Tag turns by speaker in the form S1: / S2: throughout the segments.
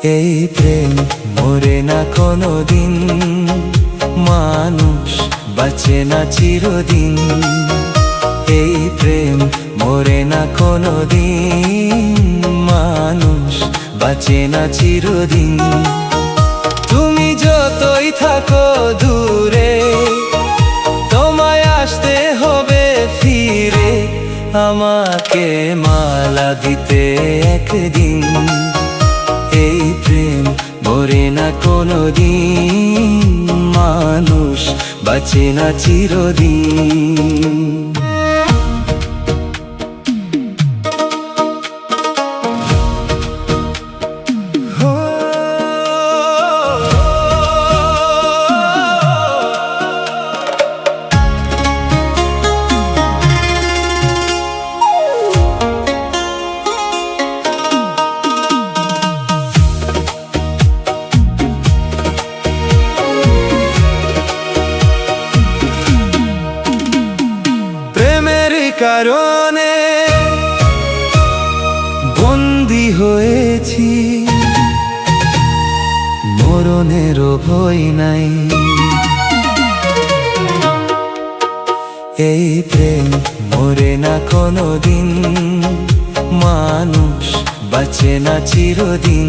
S1: এই প্রেম মরে না কোনোদিন, মানুষ বাঁচে না চিরদিন। এই প্রেম মরে না কোনোদিন, মানুষ বাঁচে না চিরদিন। তুমি যতই থাকো দূরে, তোমায় আসতে হবে ফিরে, আমাকে মালা দিতে একদিন। এই প্রেম মরে না কোনোদিন, মানুষ বাঁচে না চিরদিন। কারণে বন্দী হয়েছি, মরণেরও ভয় নাই। এই প্রেম মরে না কোনোদিন, মানুষ বাঁচে না চিরদিন।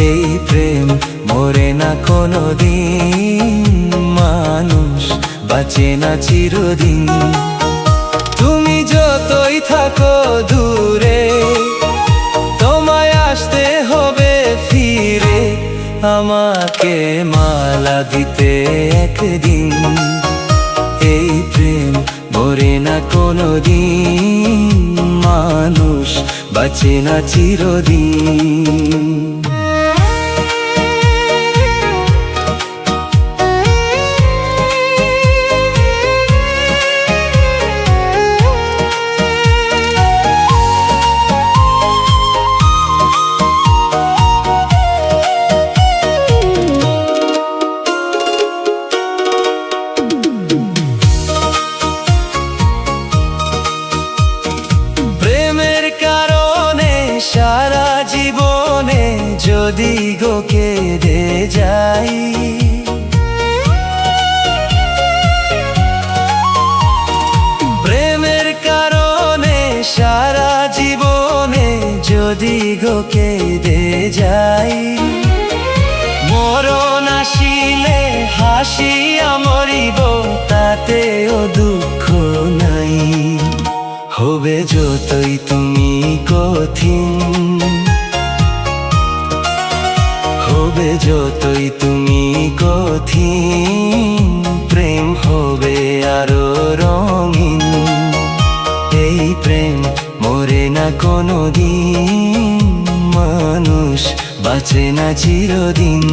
S1: এই প্রেম মরে না কোনোদিন, মানুষ বাঁচে না চিরদিন। তুমি যতই থাকো দূরে, তোমায় আসতে হবে ফিরে, আমাকে মালা দিতে একদিন। এই প্রেম মরে না কোনোদিন, মানুষ বাঁচে না চিরদিন। সারা জীবনে যদি গো কেঁদে যাই, প্রেমের কারণে সারা জীবনে যদি গো কেঁদে যাই, মরণ আসিলে হাসিয়া মরিব, তাতেও দুঃখ নাই। হবে যতই তুমি কঠিন, হবে যতই তুমি কঠিন, প্রেম হবে আরো রঙিন। এই প্রেম মরে না কোনোদিন, মানুষ বাঁচে না চিরদিন।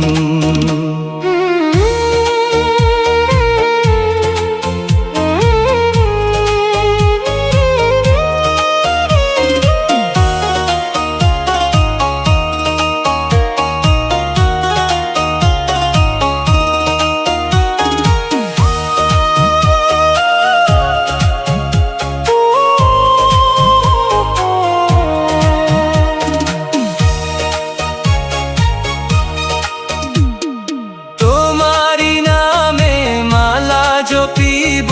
S1: জপিব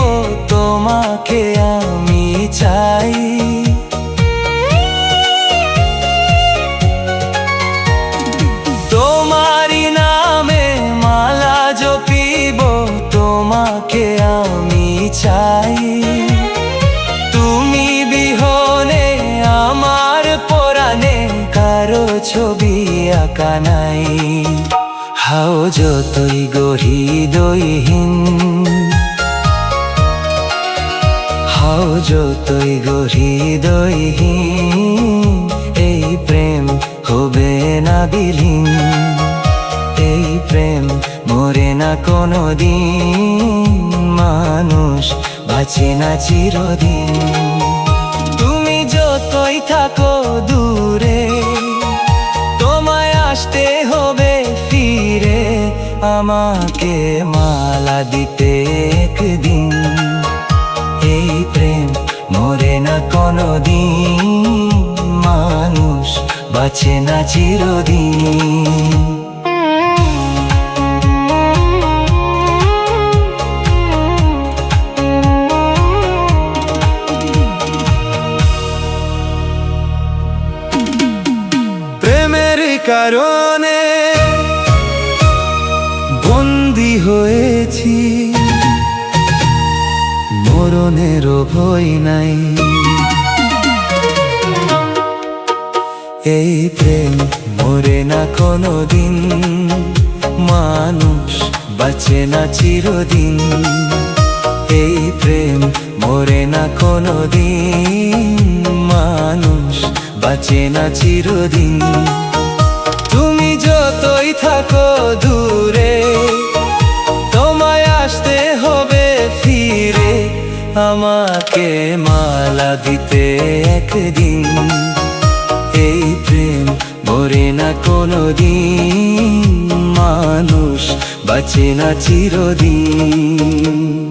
S1: তোমাকে আমি চাই, তোমারি নামে মালা জপিব তোমাকে আমি চাই। তুমি বিহনে আমার পরাণে কারো ছবি আঁকা নাই। হাও যতই হৃদয়হীন, হাও যতই হৃদয়হীন, এই প্রেম হবে না বিলীন। এই প্রেম মরে না কোনোদিন, মানুষ বাঁচে না চিরদিন। তুমি যতই থাকো দূরে, তোমায় আসতে হবে ফিরে, আমাকে মালা দিতে একদিন। এই প্রেম মরে না কোনোদিন, মানুষ বাঁচে না চিরদিন। প্রেমের কারণে বন্দী হয়েছি, মরণেরও ভয় নাই। এই প্রেম মরে না কোনোদিন, মানুষ বাঁচে না চিরদিন। এই প্রেম মরে না কোনোদিন, মানুষ বাঁচে না চিরদিন। তুমি যতই থাকো দূরে, তোমায় আসতে হবে ফিরে, আমাকে মালা দিতে একদিন। এই প্রেম মরে না কোনোদিন, মানুষ বাঁচে না চিরদিন।